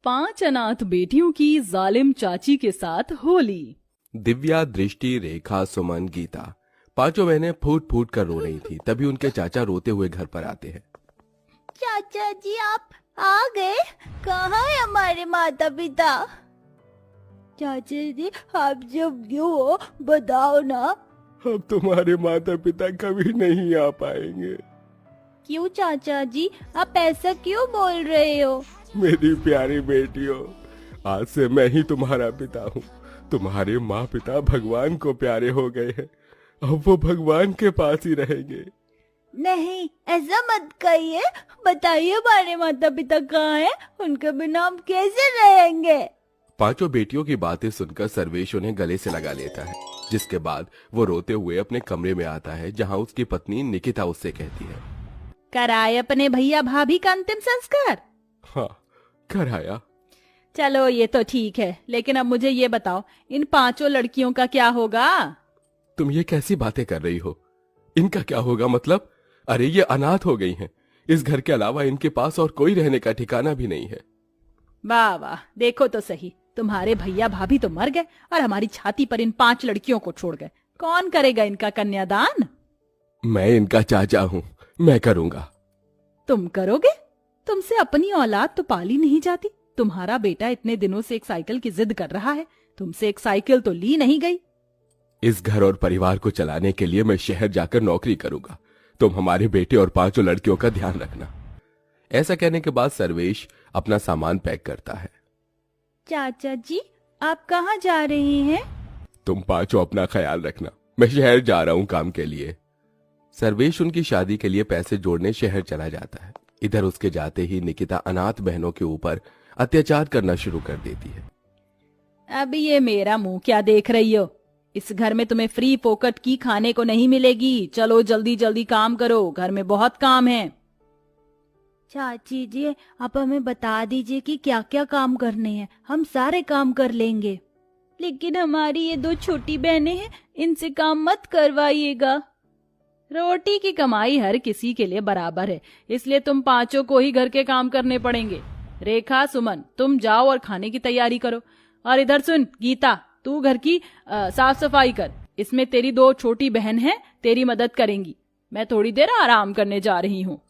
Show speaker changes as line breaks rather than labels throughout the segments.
5 अनाथ बेटियों की जालिम चाची के साथ होली।
दिव्या, दृष्टि, रेखा, सुमन, गीता पांचों बहनें फूट फूट कर रो रही थी। तभी उनके चाचा रोते हुए घर पर आते हैं।
चाचा जी आप आ गए? कहाँ है हमारे माता पिता? चाचा जी आप जब क्यों हो बताओ ना।
अब तुम्हारे माता पिता कभी नहीं आ पाएंगे।
क्यों चाचा जी आप ऐसा क्यों बोल रहे हो?
मेरी प्यारी बेटियों, आज से मैं ही तुम्हारा पिता हूँ। तुम्हारे माँ पिता भगवान को प्यारे हो गए हैं। अब वो भगवान के पास ही रहेंगे।
नहीं ऐसा मत कहिए। बताइए हमारे माता पिता कहाँ हैं? उनके बिना हम कैसे रहेंगे?
पांचों बेटियों की बातें सुनकर सर्वेश उन्हें गले से लगा लेता है, जिसके बाद वो रोते हुए अपने कमरे में आता है, जहाँ उसकी पत्नी निकिता उससे कहती है,
कराए अपने भैया भाभी का अंतिम संस्कार?
हाँ कराया।
चलो ये तो ठीक है, लेकिन अब मुझे ये बताओ इन 5 लड़कियों का क्या होगा?
तुम ये कैसी बातें कर रही हो? इनका क्या होगा मतलब? अरे ये अनाथ हो गई हैं। इस घर के अलावा इनके पास और कोई रहने का ठिकाना भी नहीं है।
वाह वाह, देखो तो सही, तुम्हारे भैया भाभी तो मर गए और हमारी छाती पर इन 5 लड़कियों को छोड़ गए। कौन करेगा इनका कन्यादान?
मैं इनका चाचा हूँ, मैं करूँगा।
तुम करोगे? तुमसे अपनी औलाद तो पाली नहीं जाती। तुम्हारा बेटा इतने दिनों से एक साइकिल की जिद कर रहा है, तुमसे एक साइकिल तो ली नहीं गई।
इस घर और परिवार को चलाने के लिए मैं शहर जाकर नौकरी करूंगा। तुम हमारे बेटे और 5 लड़कियों का ध्यान रखना। ऐसा कहने के बाद सर्वेश अपना सामान पैक करता है।
चाचा जी आप कहाँ जा रहे हैं?
तुम 5 अपना ख्याल रखना, मैं शहर जा रहा हूँ काम के लिए। सर्वेश उनकी शादी के लिए पैसे जोड़ने शहर चला जाता है। इधर उसके जाते ही निकिता अनाथ बहनों के ऊपर अत्याचार करना शुरू कर देती है।
अब ये मेरा मुंह क्या देख रही हो? इस घर में तुम्हें फ्री फोकट की खाने को नहीं मिलेगी। चलो जल्दी जल्दी काम करो, घर में बहुत काम है।
चाची जी आप हमें बता दीजिए कि क्या क्या काम करने हैं, हम सारे काम कर लेंगे। लेकिन हमारी ये 2 छोटी बहनें हैं, इनसे काम मत करवाइएगा।
रोटी की कमाई हर किसी के लिए बराबर है, इसलिए तुम 5 को ही घर के काम करने पड़ेंगे। रेखा, सुमन तुम जाओ और खाने की तैयारी करो। और इधर सुन गीता, तू घर की साफ सफाई कर। इसमें तेरी 2 छोटी बहन हैं, तेरी मदद करेंगी। मैं थोड़ी देर आराम करने जा रही हूँ।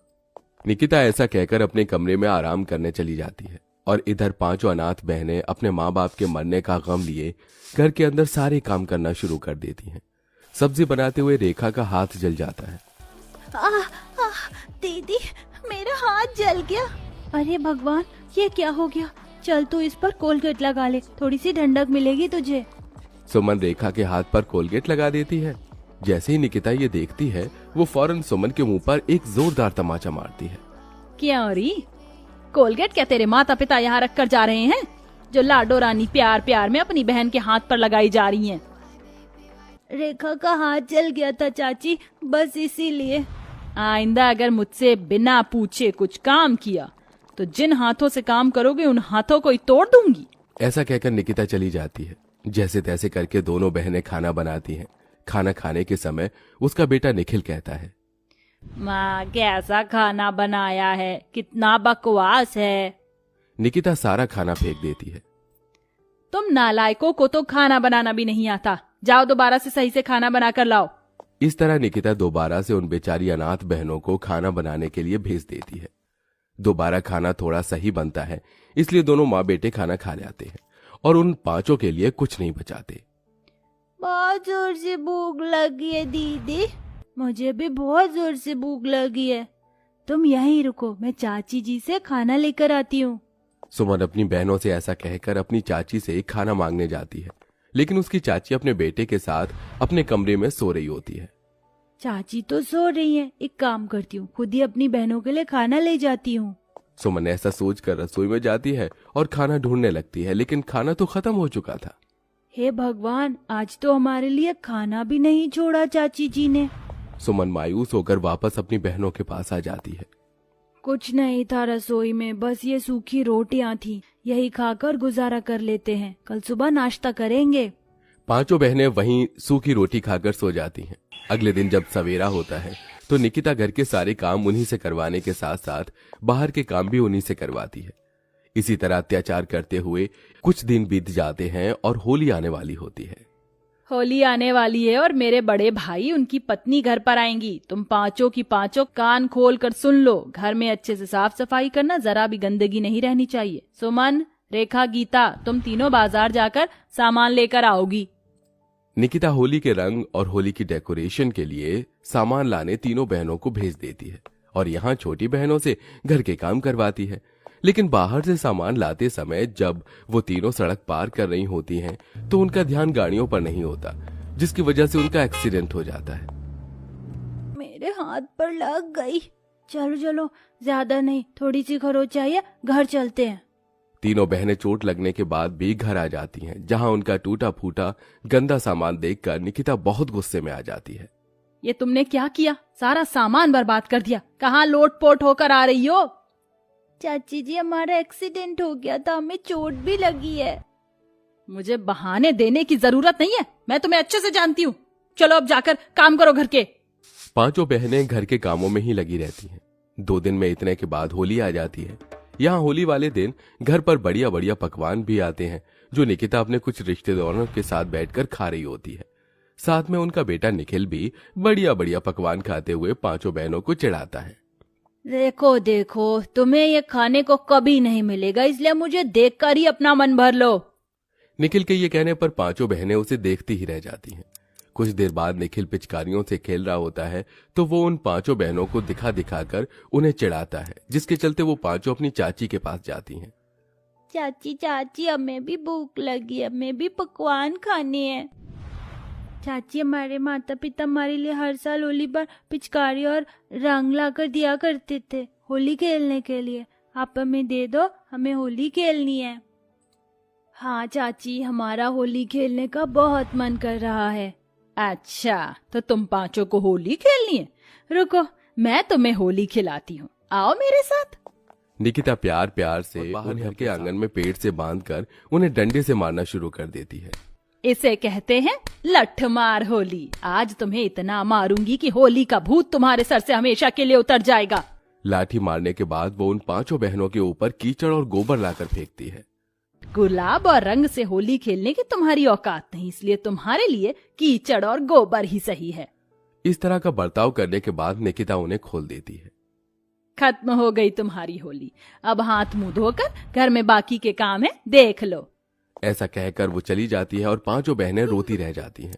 निकिता ऐसा कहकर अपने कमरे में आराम करने चली जाती है और इधर 5 अनाथ बहनें अपने माँ बाप के मरने का गम लिए घर के अंदर सारे काम करना शुरू कर देती हैं। सब्जी बनाते हुए रेखा का हाथ जल जाता है।
दीदी मेरा हाथ जल गया। अरे भगवान ये क्या हो गया? चल तू इस पर कोलगेट लगा ले, थोड़ी सी ठंडक मिलेगी तुझे।
सुमन रेखा के हाथ पर कोलगेट लगा देती है। जैसे ही निकिता ये देखती है, वो फौरन सुमन के मुंह पर एक जोरदार तमाचा मारती है।
क्यों री? कोलगेट क्या तेरे माता पिता यहाँ रख कर जा रहे हैं, जो लाडो रानी प्यार प्यार में अपनी बहन के हाथ पर लगाई जा रही हैं?
रेखा का हाथ जल गया था चाची, बस इसीलिए।
आइंदा अगर मुझसे बिना पूछे कुछ काम किया तो जिन हाथों से काम करोगे उन हाथों को ही तोड़ दूंगी।
ऐसा कहकर निकिता चली जाती है। जैसे तैसे करके दोनों बहनें खाना बनाती हैं। खाना खाने के समय उसका बेटा निखिल कहता है,
माँ कैसा खाना बनाया है, कितना बकवास है।
निकिता सारा खाना फेंक देती है।
तुम नालायकों को तो खाना बनाना भी नहीं आता। जाओ दोबारा से सही से खाना बना कर लाओ।
इस तरह निकिता दोबारा से उन बेचारी अनाथ बहनों को खाना बनाने के लिए भेज देती है। दोबारा खाना थोड़ा सही बनता है, इसलिए दोनों माँ बेटे खाना खा जाते हैं और उन 5 के लिए कुछ नहीं बचाते।
बहुत जोर से भूख लगी है दीदी। मुझे भी बहुत जोर से भूख लगी है। तुम यहीं रुको, मैं चाची जी से खाना लेकर आती हूँ।
सुमन अपनी बहनों से ऐसा कहकर अपनी चाची से खाना मांगने जाती है, लेकिन उसकी चाची अपने बेटे के साथ अपने कमरे में सो रही होती है।
चाची तो सो रही है, एक काम करती हूँ, खुद ही अपनी बहनों के लिए खाना ले जाती हूँ।
सुमन ऐसा सोचकर रसोई में जाती है और खाना ढूंढने लगती है, लेकिन खाना तो खत्म हो चुका था।
हे भगवान, आज तो हमारे लिए खाना भी नहीं छोड़ा चाची जी ने।
सुमन मायूस होकर वापस अपनी बहनों के पास आ जाती है।
कुछ नहीं था रसोई में, बस ये सूखी रोटियां थी, यही खाकर गुजारा कर लेते हैं, कल सुबह नाश्ता करेंगे।
5 बहनें वहीं सूखी रोटी खाकर सो जाती हैं। अगले दिन जब सवेरा होता है तो निकिता घर के सारे काम उन्हीं से करवाने के साथ साथ बाहर के काम भी उन्हीं से करवाती है। इसी तरह अत्याचार करते हुए कुछ दिन बीत जाते हैं और होली आने वाली होती है।
होली आने वाली है और मेरे बड़े भाई उनकी पत्नी घर पर आएंगी। तुम पांचों की पांचों कान खोल कर सुन लो। घर में अच्छे से साफ सफाई करना, जरा भी गंदगी नहीं रहनी चाहिए। सुमन, रेखा, गीता, तुम तीनों बाजार जाकर सामान लेकर आओगी।
निकिता होली के रंग और होली की डेकोरेशन के लिए सामान लाने तीनों बहनों को भेज देती है और यहाँ छोटी बहनों से घर के काम करवाती है। लेकिन बाहर से सामान लाते समय जब वो तीनों सड़क पार कर रही होती हैं तो उनका ध्यान गाड़ियों पर नहीं होता, जिसकी वजह से उनका एक्सीडेंट हो जाता है।
मेरे हाथ पर लग गई। चलो चलो, ज्यादा नहीं, थोड़ी सी खरोच चाहिए, घर चलते हैं।
तीनों बहनें चोट लगने के बाद भी घर आ जाती हैं, जहां उनका टूटा फूटा गंदा सामान देखकर निकिता बहुत गुस्से में आ जाती है।
ये तुमने क्या किया? सारा सामान बर्बाद कर दिया। कहाँ लोटपोट होकर आ रही हो?
चाची जी, हमारा एक्सीडेंट हो गया था, हमें चोट भी लगी है।
मुझे बहाने देने की जरूरत नहीं है, मैं तुम्हें अच्छे से जानती हूँ। चलो अब जाकर काम करो घर के।
पांचों बहनें घर के कामों में ही लगी रहती हैं। 2 दिन में इतने के बाद होली आ जाती है। यहाँ होली वाले दिन घर पर बढ़िया बढ़िया पकवान भी आते हैं, जो निकिता अपने कुछ रिश्तेदारों के साथ बैठकर खा रही होती है। साथ में उनका बेटा निखिल भी बढ़िया बढ़िया पकवान खाते हुए पांचों बहनों को चिढ़ाता है।
देखो देखो, तुम्हें ये खाने को कभी नहीं मिलेगा, इसलिए मुझे देखकर ही अपना मन भर लो।
निखिल के ये कहने पर पांचों बहनें उसे देखती ही रह जाती हैं। कुछ देर बाद निखिल पिचकारियों से खेल रहा होता है तो वो उन पांचों बहनों को दिखा दिखाकर उन्हें चिढ़ाता है, जिसके चलते वो पांचों अपनी चाची के पास जाती हैं।
चाची चाची, हमें भी भूख लगी है, हमें भी पकवान खाने हैं। चाची, हमारे माता पिता हमारे लिए हर साल होली पर पिचकारी और रंग लाकर दिया करते थे होली खेलने के लिए। आप हमें दे दो, हमें होली खेलनी है। हाँ चाची, हमारा होली खेलने का बहुत मन कर रहा है।
अच्छा, तो तुम पांचों को होली खेलनी है? रुको, मैं तुम्हें होली खिलाती हूँ, आओ मेरे साथ।
निकिता प्यार प्यार से बाहर घर के आंगन में पेड़ से बांधकर उन्हें डंडे से मारना शुरू कर देती है।
इसे कहते हैं लठ मार होली। आज तुम्हें इतना मारूंगी कि होली का भूत तुम्हारे सर से हमेशा के लिए उतर जाएगा।
लाठी मारने के बाद वो उन पांचों बहनों के ऊपर कीचड़ और गोबर लाकर फेंकती है।
गुलाब और रंग से होली खेलने की तुम्हारी औकात नहीं, इसलिए तुम्हारे लिए कीचड़ और गोबर ही सही है।
इस तरह का बर्ताव करने के बाद निकिता उन्हें खोल देती है।
खत्म हो गई तुम्हारी होली। अब हाथ मुंह धोकर घर में बाकी के काम है, देख लो।
ऐसा कहकर वो चली जाती है और पांचों बहनें रोती रह जाती हैं।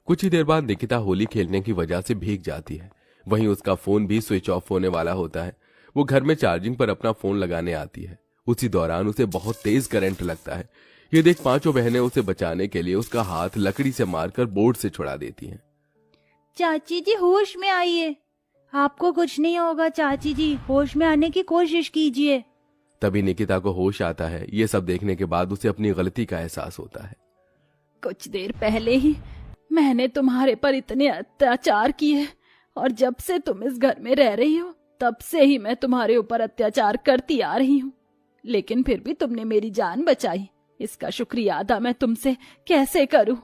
कुछ ही देर बाद निकिता होली खेलने की वजह से भीग जाती है। वहीं उसका फोन भी स्विच ऑफ होने वाला होता है। वो घर में चार्जिंग पर अपना फोन लगाने आती है। उसी दौरान उसे बहुत तेज करंट लगता है। ये देख पांचों बहनें उसे बचाने के लिए उसका हाथ लकड़ी से मारकर बोर्ड से छुड़ा देती हैं।
चाची जी, होश में आइए, आपको कुछ नहीं होगा। चाची जी, होश में आने की कोशिश कीजिए।
तभी निकिता को होश आता है। ये सब देखने के बाद उसे अपनी गलती का एहसास होता है।
कुछ देर पहले ही मैंने तुम्हारे पर इतने अत्याचार किए और जब से तुम इस घर में रह रही हो तब से ही मैं तुम्हारे ऊपर अत्याचार करती आ रही हूँ, लेकिन फिर भी तुमने मेरी जान बचाई। इसका शुक्रिया अदा मैं तुमसे कैसे करूं?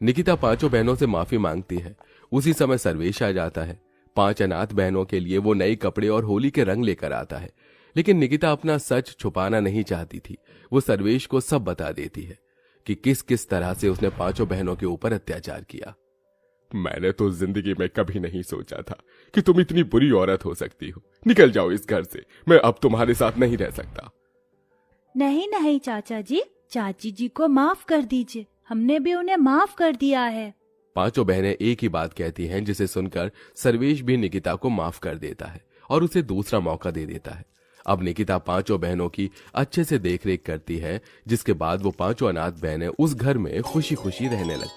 निकिता पांचों बहनों से माफी मांगती है। उसी समय सर्वेश आ जाता है। 5 अनाथ बहनों के लिए वो नए कपड़े और होली के रंग लेकर आता है, लेकिन निकिता अपना सच छुपाना नहीं चाहती थी। वो सर्वेश को सब बता देती है कि किस किस तरह से उसने पांचों बहनों के ऊपर अत्याचार किया। मैंने तो जिंदगी में कभी नहीं सोचा था कि तुम इतनी बुरी औरत हो सकती हो। निकल जाओ इस घर से, मैं अब तुम्हारे साथ नहीं रह सकता।
नहीं नहीं चाचा जी, चाची जी को माफ कर दीजिए, हमने भी उन्हें माफ कर दिया है।
पांचों बहनें एक ही बात कहती हैं, जिसे सुनकर सर्वेश भी निकिता को माफ कर देता है और उसे दूसरा मौका दे देता है। अब निकिता पांचों बहनों की अच्छे से देखरेख करती है, जिसके बाद वो पांचों अनाथ बहनें उस घर में खुशी खुशी रहने लगती।